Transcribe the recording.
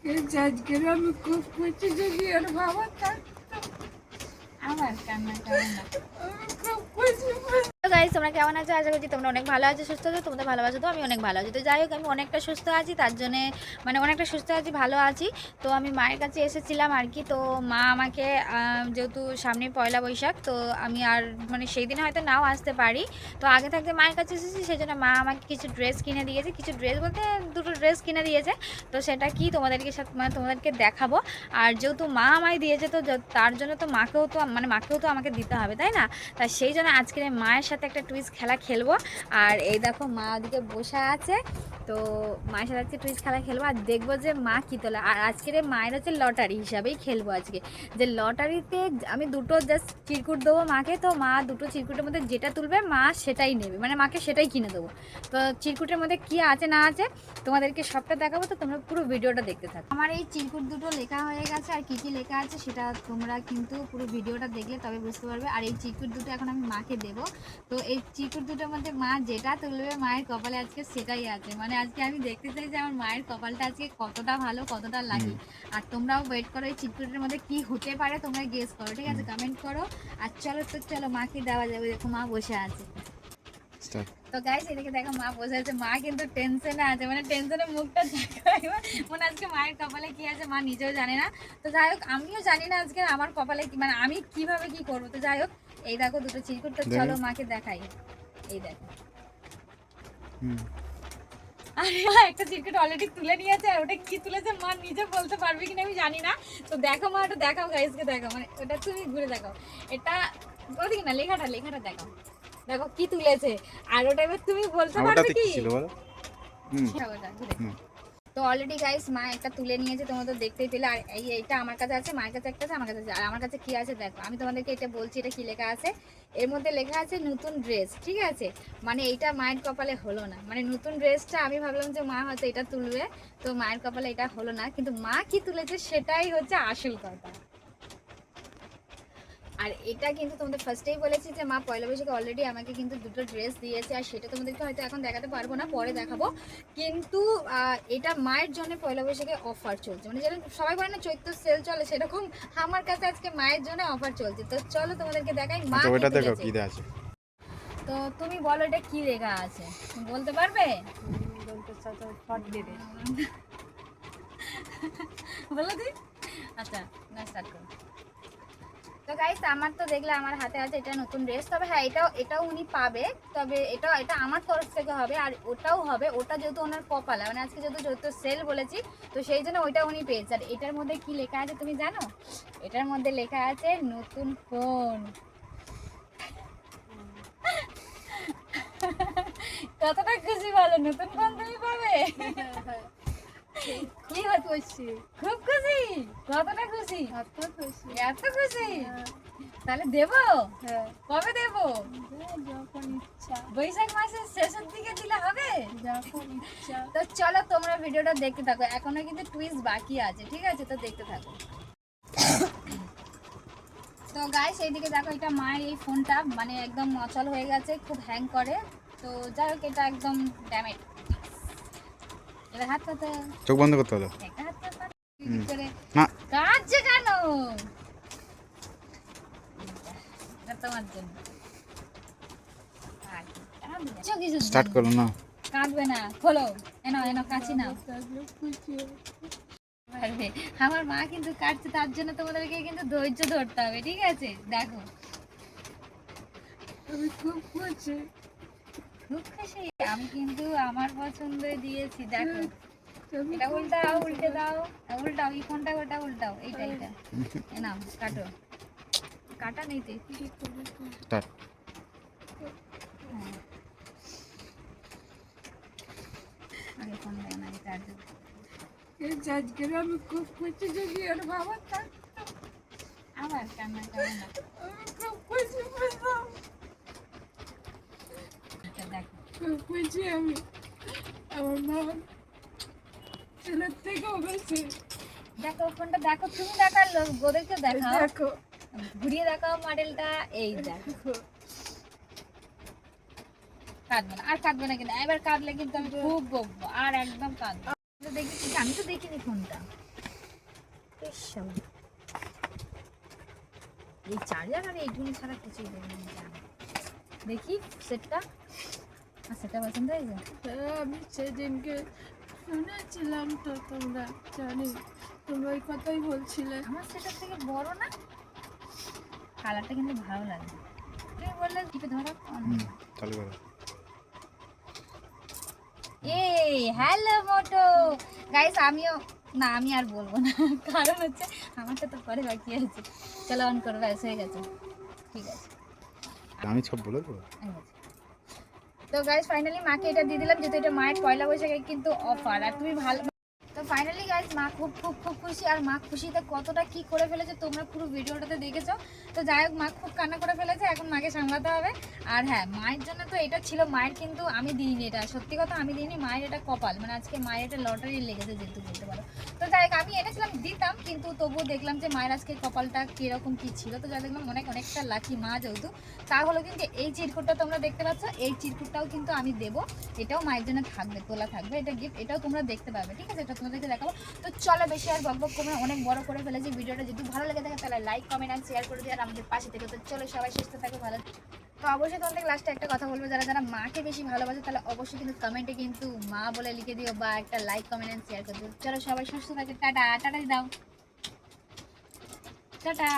আজকের আমি খুব খুশি যদি আর বাবা থাকতো আমার কান্না করে না আমি খুব খুশি। গাইস তোমরা কেমন আছো? আশা করছি তোমরা অনেক ভালো আছো, সুস্থ আছো। তোমাদের ভালোবাসো তো আমি অনেক ভালো আছি। তো যাই হোক, আমি অনেকটা সুস্থ আছি, তার জন্যে মানে অনেকটা সুস্থ আছি, ভালো আছি। তো আমি মায়ের কাছে এসেছিলাম আর কি। তো মা আমাকে যেহেতু সামনে পয়লা বৈশাখ, তো আমি আর মানে সেই দিন হয়তো নাও আসতে পারি, তো আগে থাকতে মায়ের কাছে এসেছি। সেই জন্য মা আমাকে কিছু ড্রেস কিনে দিয়েছে, কিছু ড্রেস বলতে দুটো ড্রেস কিনে দিয়েছে। তো সেটা কি তোমাদেরকে সাথে মানে তোমাদেরকে দেখাবো। আর যেহেতু মা আমায় দিয়েছে, তো তার জন্য তো মাকেও তো আমাকে দিতে হবে, তাই না? তা সেই জন্য আজকে মায়ের সাথে একটা টুইস খেলা খেলবো। আর এই দেখো মা ওদিকে বসে আছে, তো মায়ের সাথে আজকে টুইস খেলা খেলবো আর দেখবো যে মা কী তোলে। আর আজকের মায়ের হচ্ছে লটারি হিসাবেই খেলবো আজকে, যে লটারিতে আমি দুটো জাস্ট চিরকুট দেবো মাকে, তো মা দুটো চিরকুটের মধ্যে যেটা তুলবে মা সেটাই নেবে, মানে মাকে সেটাই কিনে দেবো। তো চিরকুটের মধ্যে কী আছে না আছে তোমাদেরকে সবটা দেখাবো, তো তোমরা পুরো ভিডিওটা দেখতে থাকো। আমার এই চিরকুট দুটো লেখা হয়ে গেছে, আর কী কী লেখা আছে সেটা তোমরা কিন্তু পুরো ভিডিওটা দেখলে তবে বুঝতে পারবে। আর এই চিরকুট দুটো এখন আমি মাকে দেবো। তো এই চিরকুট দুটোর মধ্যে মা যেটা তুলবে মায়ের কপালে আজকে সেটাই আছে। মানে আজকে আমি দেখতে চাই যে আমার মায়ের কপালটা আজকে কতটা ভালো, কতটা লাগে। আর তোমরাও ওয়েট করো এই চিরকুটের মধ্যে কি হতে পারে, তোমরা গেস করো, ঠিক আছে? কমেন্ট করো। আর চলো মাকে দেওয়া যাবে। দেখো মা বসে আছে। তো গাইস এদিকে দেখো মা বসে আছে, মা কিন্তু টেনশনে আছে, মানে টেনশনে মুখটা দেখায়, মানে আজকে মায়ের কপালে কি আছে মা নিজেও জানে না। তো যাই হোক, আমিও জানি না আজকে আমার কপালে কি, মানে আমি কিভাবে কি করবো। তো যাই হোক, এই দেখো দুটো চিরকুট, তো চলো মাকে দেখাই। এই দেখো, আরে মা একটা চিরকুট অলরেডি তুলে নিয়েছে, আর ওটা কি তুলেছে মা নিজে বলতে পারবে কিনা আমি জানি না। তো দেখো মা, ওটা দেখাও গাইসকে, দেখাও, মানে ওটা তুমি ঘুরে দেখাও। এটা ওদিকে না, লেখাটা দেখাও, দেখো কি তুলেছে। আর ওটা এবার তুমি বলতে পারবে কি? তো অলরেডি গাইস মা একটা তুলে নিয়েছে, তোমরা তো দেখতেই পেলে। আর এইটা আমার কাছে আছে, মায়ের কাছে একটা আছে, আমার কাছে আছে। আর আমার কাছে কি আছে দেখো, আমি তোমাদেরকে এটা বলছি, এটা কি লেখা আছে। এর মধ্যে লেখা আছে নতুন ড্রেস, ঠিক আছে? মানে এইটা মায়ের কপালে হলো না, মানে নতুন ড্রেসটা আমি ভাবলাম যে মা হয়তো এটা তুলবে, তো মায়ের কপালে এটা হলো না, কিন্তু মা কি তুলেছে সেটাই হচ্ছে আসল কথা। আর এটা কিন্তু তোমাদের ফার্স্টেই বলেছি যে মা পয়লা বৈশাখে অলরেডি আমাকে কিন্তু দুটো ড্রেস দিয়েছে, আর সেটা তোমাদেরকে হয়তো এখন দেখাতে পারবো না, পরে দেখাবো। কিন্তু এটা মায়ের জন্য পয়লা বৈশাখে অফার চলছে, মানে যেরকম সবাই বলে না চৈত্র সেল চলে, সেরকম আমার কাছে আজকে মায়ের জন্য অফার চলছে। তো চলো তোমাদেরকে দেখাই মা কি আছে। তো তুমি বলো এটা কি লেখা আছে, বলতে পারবে? বলো দি। আচ্ছা না, স্টার্ট করো। তো গাইস আমার তো দেখলে আমার হাতে আছে এটা নতুন ড্রেস, তবে হ্যাঁ এটাও উনি পাবে, তবে এটা আমার তরফ থেকে হবে। আর ওটাও হবে, ওটা যেহেতু ওনার কপালে, মানে আজকে যেহেতু সেল বলেছি, তো সেই জন্য ওইটা উনি পেয়েছে। আর এটার মধ্যে কি লেখা আছে তুমি জানো? এটার মধ্যে লেখা আছে নতুন ফোন। কতটা খুশি বলো, নতুন ফোন তুমি পাবে। কি খুশি, খুব খুশি, কতটা খুশি, এত খুশি। তাহলে দেবো? কবে দেবো? যখন ইচ্ছা, বৈশাখ মাসের শেষের দিকে দিলে হবে, যখন ইচ্ছা। তো চলো তোমরা ভিডিওটা দেখতে থাকো, এখনো কিন্তু টুইস্ট বাকি আছে, ঠিক আছে? তো দেখতে থাকো। তো গাইস এইদিকে দেখো, এটা মায়ের এই ফোনটা মানে একদম অচল হয়ে গেছে, খুব হ্যাং করে। তো যাই হোক, এটা একদম ড্যামেজ। এবার হাত পাতে, চোখ বন্ধ করতে হলো একটা হাত পাতে না কাটছে কেন? তোমার জন্য স্টার্ট করো না, কাটবে না, খোলো। এনো কাছি নাও। আমার মা কিন্তু কাটছে, তার জন্য তোমাদেরকে কিন্তু ধৈর্য ধরতে হবে, ঠিক আছে? দেখো আমি খুব খুশি, খুব খুশি। আমি কিন্তু আমার পছন্দ দিয়েছি, দেখো। এটা উল্টাও, উল্টে দাও, উল্টাও এই ফোনটা, ওটা উল্টাও, এইটা নাও, কাটো। কাটা নেই তো, স্টার্ট। আগে ফোন দেয় না, চার্জার। আজকের আমি খুব খুশি যদি আর বাবা থাকতো আবার কান্না করে না, আমি খুব খুশি পেলাম, দেখো খুব খুশি আমি। আমার মা ছেলের থেকেও বেশি। দেখো ফোনটা, দেখো তুমি দেখার লোক, ওদেরকে দেখাও, দেখো ঘুরিয়ে দেখাও মডেলটা। এই দেখো, কাঁদবে না, আর কাঁদবে না কিন্তু। এবার কাঁদলে কিন্তু আমি খুব বকবো, আর একদম কাঁদবো। দেখি, আমি তো দেখিনি ফোনটা। বেশ এই চার্জার আর এইটুকুনি ছাড়া কিছুই দেবে না। দেখি সেটটা, আর সেটা পছন্দ হয়েছে? হ্যাঁ, আমি সেদিনকে শুনেছিলাম তো, তোমরা জানি তোমরা ওই কথাই বলছিলে। আমার সেটার থেকে বড় না, কালারটা কিন্তু ভালো লাগে। তুমি বললে টিপে ধরো। চালু করো। এই হ্যালো মোটো গাইস, আমিও না, আমি আর বলবো না, কারণ হচ্ছে আমারটা তো পরে বাকি আছে। চলো অন করো, ব্যাস হয়ে গেছে, ঠিক আছে। আমি সব বলে দেবো। তো গাইস ফাইনালি মাকে এটা দিয়ে দিলাম, যেহেতু এটা মায়ের পয়লা বৈশাখে কিন্তু অফার। আর তুমি ভালো, তো ফাইনালি গাইস মা খুব খুব খুব খুশি। আর মা খুশিতে কতটা কি করে ফেলেছে তোমরা পুরো ভিডিওটাতে দেখেছো। তো যাই হোক, মা খুব কান্না করে ফেলেছে, এখন মাকে সামলাতে হবে। আর হ্যাঁ, মায়ের জন্য তো এটা ছিল, মায়ের কিন্তু আমি দিইনি, এটা সত্যি কথা আমি দিইনি, মায়ের এটা কপাল, মানে আজকে মায়ের এটা লটারি লেগেছে যেহেতু বলতে পারো। তো যাই হোক, আমি এনেছিলাম দিতাম, কিন্তু তবুও দেখলাম যে মায়ের আজকে কপালটা কীরকম কী ছিল। তো যাই দেখলাম অনেকটা লাকি মা যেহেতু। তা হলো কিন্তু এই চিরকুটটা তোমরা দেখতে পাচ্ছ, এই চিরকুটটাও কিন্তু আমি দেবো, এটাও মায়ের জন্য থাকবে, তোলা থাকবে, এটা গিফট, এটাও তোমরা দেখতে পাবে, ঠিক আছে? এটা তোমাদেরকে দেখাবো। তো চলো বেশি আর বকবক করবো না, অনেক বড় করে ফেলেছি ভিডিওটা। যদি ভালো লেগে থাকে তাহলে লাইক কমেন্ট আর শেয়ার করে দিও, আর আমাদের পাশে থেকে। তো চলো সবাই সুস্থ থাকো, ভালো। তো অবশ্যই তোমাদের লাস্টে একটা কথা বলবো, যারা যারা মাকে বেশি ভালোবাসে তাহলে অবশ্যই কিন্তু কমেন্টে কিন্তু মা বলে লিখে দিও, বা একটা লাইক কমেন্ট আর শেয়ার করে দিও। চলো সবাই সুস্থ থাকে, টাটা টাটা দাও, টাটা।